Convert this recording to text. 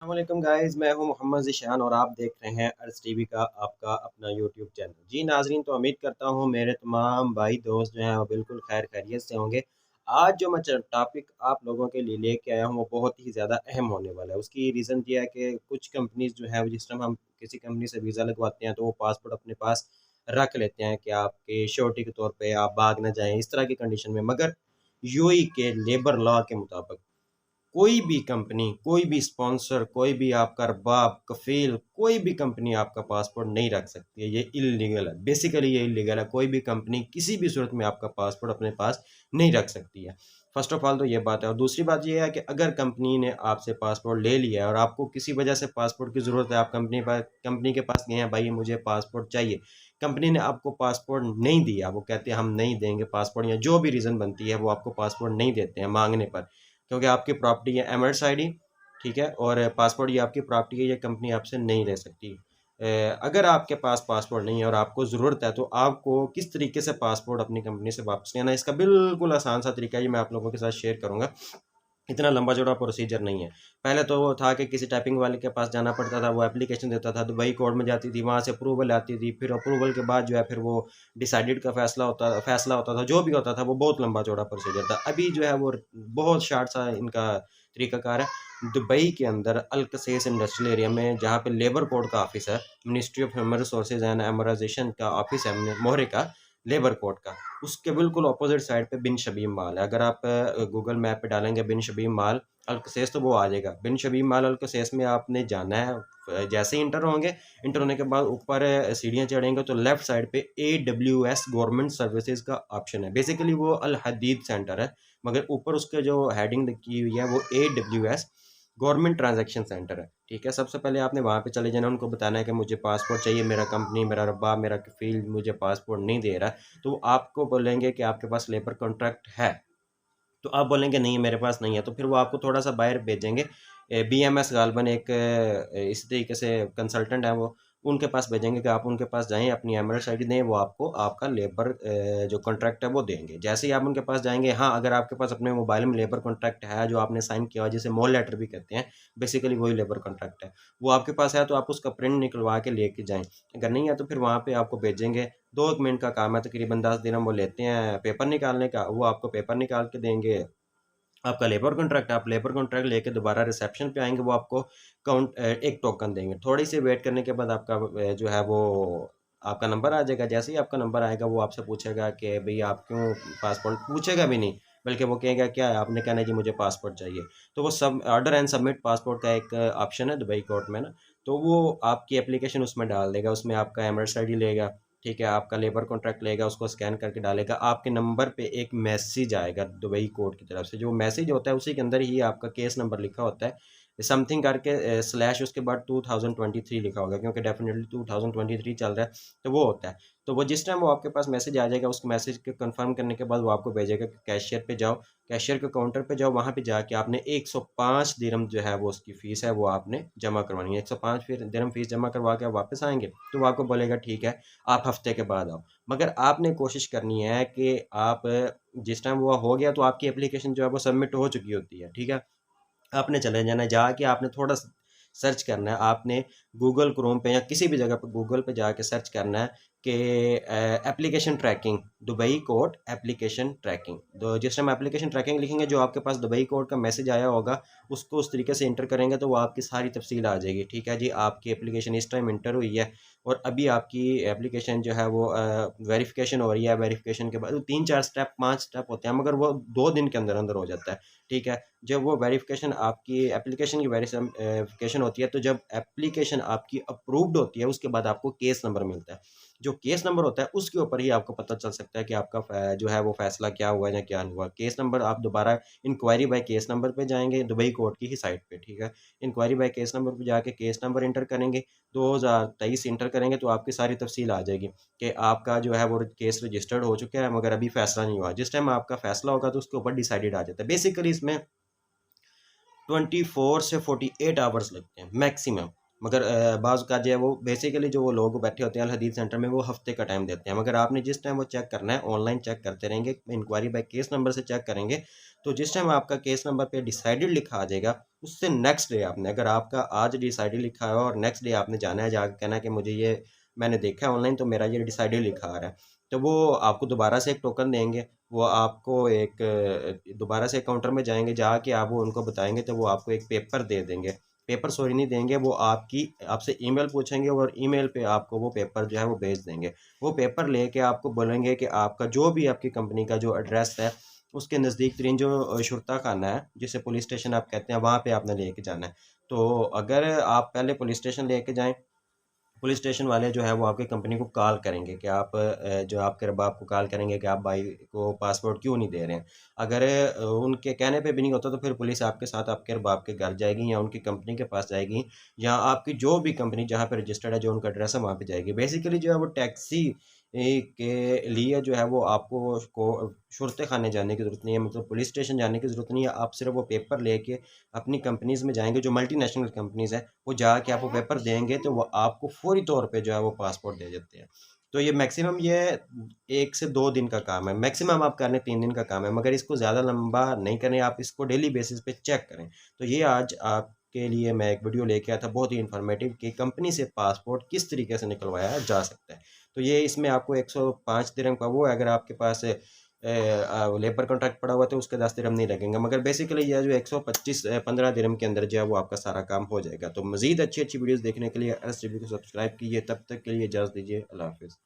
अस्सलाम गाइस, मैं हूं मोहम्मद ज़ीशान और आप देख रहे हैं अर्ज़ टीवी का आपका अपना यूट्यूब चैनल। जी नाज़रीन, तो उम्मीद करता हूं मेरे तमाम भाई दोस्त जो हैं वो बिल्कुल खैर खैरियत से होंगे। आज जो मैं टॉपिक आप लोगों के लिए लेके आया हूं वो बहुत ही ज़्यादा अहम होने वाला है। उसकी रीज़न ये है कि कुछ कंपनीज जो है जिस टाइम हम किसी कंपनी से वीज़ा लगवाते हैं तो वो पासपोर्ट अपने पास रख लेते हैं कि आपके श्योरिटी के तौर पर आप भाग ना जाएँ इस तरह की कंडीशन में। मगर यूएई के लेबर लॉ के मुताबिक कोई भी कंपनी, कोई भी स्पॉन्सर, कोई भी आपका अरबाब, कफ़ील, कोई भी कंपनी आपका पासपोर्ट नहीं रख सकती है। ये इल्लीगल है। बेसिकली ये इल्लीगल है। कोई भी कंपनी किसी भी सूरत में आपका पासपोर्ट अपने पास नहीं रख सकती है। फ़र्स्ट ऑफ़ ऑल तो ये बात है और दूसरी बात ये है कि अगर कंपनी ने आपसे पासपोर्ट ले लिया है और आपको किसी वजह से पासपोर्ट की ज़रूरत है, आप कंपनी के पास गए हैं, भाई मुझे पासपोर्ट चाहिए। कंपनी ने आपको पासपोर्ट नहीं दिया, वो कहते हैं हम नहीं देंगे पासपोर्ट या जो भी रीज़न बनती है वो आपको पासपोर्ट नहीं देते हैं माँगने पर। क्योंकि आपकी प्रॉपर्टी है एमएड्स आईडी, ठीक है, और पासपोर्ट ये आपकी प्रॉपर्टी है, ये कंपनी आपसे नहीं ले सकती। अगर आपके पास पासपोर्ट नहीं है और आपको ज़रूरत है तो आपको किस तरीके से पासपोर्ट अपनी कंपनी से वापस लेना है, इसका बिल्कुल आसान सा तरीका है, ये मैं आप लोगों के साथ शेयर करूँगा। इतना लंबा चौड़ा प्रोसीजर नहीं है। पहले तो वो था कि किसी टाइपिंग वाले के पास जाना पड़ता था, वो एप्लीकेशन देता था, दुबई कोर्ट में जाती थी, वहाँ से अप्रूवल आती थी, फिर अप्रूवल के बाद जो है फिर वो डिसाइडेड का फैसला होता था, जो भी होता था वो बहुत लंबा चौड़ा प्रोसीजर था। अभी जो है वो बहुत शार्ट सा इनका तरीकाकार है। दुबई के अंदर अल-क़सेस इंडस्ट्रियल एरिया में जहाँ पे लेबर कोड का ऑफिस है, ministry of human resources and emigration का ऑफिस है, मोहरे का, लेबर कोड का, उसके बिल्कुल अपोजिट साइड पे बिन शबीम माल है। अगर आप गूगल मैप पे डालेंगे बिन शबीम माल अल्कसेस तो वो आ जाएगा। बिन शबीम माल अल्कसेस में आपने जाना है। जैसे ही इंटर होंगे, इंटर होने के बाद ऊपर सीढ़ियाँ चढ़ेंगे तो लेफ्ट साइड पे AWS गवर्नमेंट सर्विसेज का ऑप्शन है। बेसिकली वो अल हदीद सेंटर है, मगर ऊपर उसके जो हेडिंग की हुई है वो AWS गवर्नमेंट ट्रांजैक्शन सेंटर है। ठीक है, सबसे पहले आपने वहाँ पे चले जाना, उनको बताना है कि मुझे पासपोर्ट चाहिए, मेरा कंपनी, मेरा रब्बा, मेरा कफ़ील मुझे पासपोर्ट नहीं दे रहा है। तो आपको बोलेंगे कि आपके पास लेबर कॉन्ट्रैक्ट है, तो आप बोलेंगे नहीं मेरे पास नहीं है, तो फिर वो आपको थोड़ा सा बाहर भेजेंगे। BMS गालबन एक इसी तरीके से कंसल्टेंट है वो, उनके पास भेजेंगे कि आप उनके पास जाएँ, अपनी एमएस आईडी दें, वो आपको आपका लेबर जो कॉन्ट्रैक्ट है वो देंगे। जैसे ही आप उनके पास जाएँगे, हाँ, अगर आपके पास अपने मोबाइल में लेबर कॉन्ट्रैक्ट है जो आपने साइन किया हुआ, जिसे मोल लेटर भी कहते हैं, बेसिकली वही लेबर कॉन्ट्रैक्ट है। वो आपके पास है तो आप उसका प्रिंट निकलवा के लेके जाएँ। अगर नहीं है तो फिर वहाँ पे आपको भेजेंगे, 2 एक मिनट का काम है, तकरीबन 10 दिरहम वो लेते हैं पेपर निकालने का, वो आपको पेपर निकाल के देंगे। आपका लेबर कॉन्ट्रैक्ट है, आप लेबर कॉन्ट्रैक्ट लेके दोबारा रिसेप्शन पे आएँगे, वो आपको एक टोकन देंगे। थोड़ी सी वेट करने के बाद आपका जो है वो आपका नंबर आ जाएगा। जैसे ही आपका नंबर आएगा वो आपसे पूछेगा कि भई आप क्यों, पासपोर्ट पूछेगा भी नहीं, बल्कि वो कहेगा क्या है? आपने कहना है जी मुझे पासपोर्ट चाहिए। तो वो सब ऑर्डर एंड सबमिट पासपोर्ट का एक ऑप्शन है दुबई कोर्ट में ना, तो वो आपकी एप्लीकेशन उसमें डाल देगा, उसमें आपका एमएस आईडी लेगा, ठीक है, आपका लेबर कॉन्ट्रैक्ट लेगा, उसको स्कैन करके डालेगा, आपके नंबर पे एक मैसेज आएगा दुबई कोर्ट की तरफ से। जो मैसेज होता है उसी के अंदर ही आपका केस नंबर लिखा होता है, समथिंग करके स्लैश उसके बाद 2023 लिखा होगा, क्योंकि डेफिनेटली 2023 चल रहा है, तो वो होता है। तो वो जिस टाइम वो आपके पास मैसेज आ जाएगा, उस मैसेज को कंफर्म करने के बाद वो आपको भेजेगा कि कैशियर पे जाओ, कैशियर के काउंटर पे जाओ, वहाँ पे जाके आपने 105 दिरहम जो है वो उसकी फ़ीस है वो आपने जमा करवानी है। 105 फिर दिरहम फ़ीस जमा करवा के आप वापस आएँगे, तो वो आपको बोलेगा ठीक है, आप हफ्ते के बाद आओ। मगर आपने कोशिश करनी है कि आप जिस टाइम वो हो गया तो आपकी एप्लीकेशन जो है वो सबमिट हो चुकी होती है, ठीक है? आपने चले जाना है, जाके आपने थोड़ा सर्च करना है, आपने गूगल क्रोम पे या किसी भी जगह पे गूगल पे जाके सर्च करना है कि application tracking, Dubai court application tracking. तो जिस टाइम एप्लीकेशन ट्रैकिंग लिखेंगे, जो आपके पास दुबई कोर्ट का मैसेज आया होगा, उसको उस तरीके से इंटर करेंगे तो वो आपकी सारी तफसील आ जाएगी। ठीक है जी, आपकी एप्लीकेशन इस टाइम इंटर हुई है और अभी आपकी एप्लीकेशन जो है वो वेरिफिकेशन हो रही है। वेरिफिकेशन के बाद 3-4 स्टेप, 5 स्टेप होते हैं, मगर वो 2 दिन के अंदर अंदर हो जाता है। ठीक है, जब वो वेरिफिकेशन आपकी एप्लीकेशन की वेरिफिकेशन होती है, तो जब एप्लीकेशन आपकी अप्रूव्ड होती है उसके बाद आपको केस नंबर मिलता है। जो केस नंबर होता है उसके ऊपर ही आपको पता चल सकता है कि आपका जो है वो फैसला क्या हुआ या क्या नहीं हुआ। केस नंबर आप दोबारा इंक्वायरी बाय केस नंबर पे जाएंगे दुबई कोर्ट की ही साइट पे, ठीक है। इंक्वायरी बाय केस नंबर पे जाके केस नंबर इंटर करेंगे, 2023 इंटर करेंगे तो आपकी सारी तफसील आ जाएगी कि आपका जो है वो केस रजिस्टर्ड हो चुका है, मगर अभी फैसला नहीं हुआ। जिस टाइम आपका फैसला होगा तो उसके ऊपर डिसाइडेड आ जाता है। बेसिकली इसमें 24 से 48 आवर्स लगते हैं मैक्सिमम। मगर बाज़ का जो है वो बेसिकली जो वो लोग बैठे होते हैं अल हदीद सेंटर में वो हफ़्ते का टाइम देते हैं। मगर आपने जिस टाइम वो चेक करना है ऑनलाइन चेक करते रहेंगे, इंक्वायरी बाय केस नंबर से चेक करेंगे, तो जिस टाइम आपका केस नंबर पे डिसाइडेड लिखा आ जाएगा, उससे नेक्स्ट डे आपने अगर आपका आज डिसाइडेड लिखा है और नेक्स्ट डे आपने जाना है जाके कहना है कि मुझे ये मैंने देखा है ऑनलाइन तो मेरा ये डिसाइडेड लिखा आ रहा है। तो वो आपको दोबारा से एक टोकन देंगे, वो आपको एक दोबारा से काउंटर में जाएँगे, जाके आप वो उनको बताएँगे तो वो आपको एक पेपर दे देंगे। पेपर सॉरी नहीं देंगे, वो आपसे ईमेल पूछेंगे और ईमेल पे आपको वो पेपर जो है वो भेज देंगे। वो पेपर लेके आपको बोलेंगे कि आपका जो भी आपकी कंपनी का जो एड्रेस है, उसके नज़दीक तरीन जो शुरता खाना है, जिसे पुलिस स्टेशन आप कहते हैं, वहाँ पे आपने लेके जाना है। तो अगर आप पहले पुलिस स्टेशन लेके जाएँ, पुलिस स्टेशन वाले जो है वो आपकी कंपनी को कॉल करेंगे कि आप जो आपके रबाब को कॉल करेंगे कि आप भाई को पासपोर्ट क्यों नहीं दे रहे हैं। अगर उनके कहने पे भी नहीं होता तो फिर पुलिस आपके साथ आपके रबाब के घर जाएगी या उनकी कंपनी के पास जाएगी या आपकी जो भी कंपनी जहाँ पे रजिस्टर्ड है जो उनका एड्रेस है वहाँ पे जाएगी। बेसिकली जो है वो टैक्सी के लिए जो है वो आपको को शुरते खाने जाने की ज़रूरत नहीं है, मतलब पुलिस स्टेशन जाने की ज़रूरत नहीं है। आप सिर्फ वो पेपर लेके अपनी कंपनीज़ में जाएँगे जो मल्टीनेशनल कंपनीज़ हैं, वो जाके आपको पेपर देंगे तो वो आपको फ़ौरी तौर पे जो है वो पासपोर्ट दे देते हैं। तो ये मैक्सिमम ये 1 से 2 दिन का काम है, मैक्सिमम आप कर लें 3 दिन का काम है, मगर इसको ज़्यादा लंबा नहीं करें, आप इसको डेली बेसिस पे चेक करें। तो ये आज आपके लिए मैं एक वीडियो लेके आया था बहुत ही इन्फॉर्मेटिव कि कंपनी से पासपोर्ट किस तरीके से निकलवाया जा सकता है। तो ये इसमें आपको 105 दिरहम का वो है, अगर आपके पास लेबर कॉन्ट्रैक्ट पड़ा हुआ है तो उसके 10 दिरहम नहीं लगेंगे, मगर बेसिकली ये जो 125 15 दिरहम के अंदर जो है वो आपका सारा काम हो जाएगा। तो मज़ीद अच्छी-अच्छी वीडियोज़ देखने के लिए एस टीवी को सब्सक्राइब कीजिए, तब तक के लिए इजाज़त दीजिए। अल्लाह हाफ़िज़।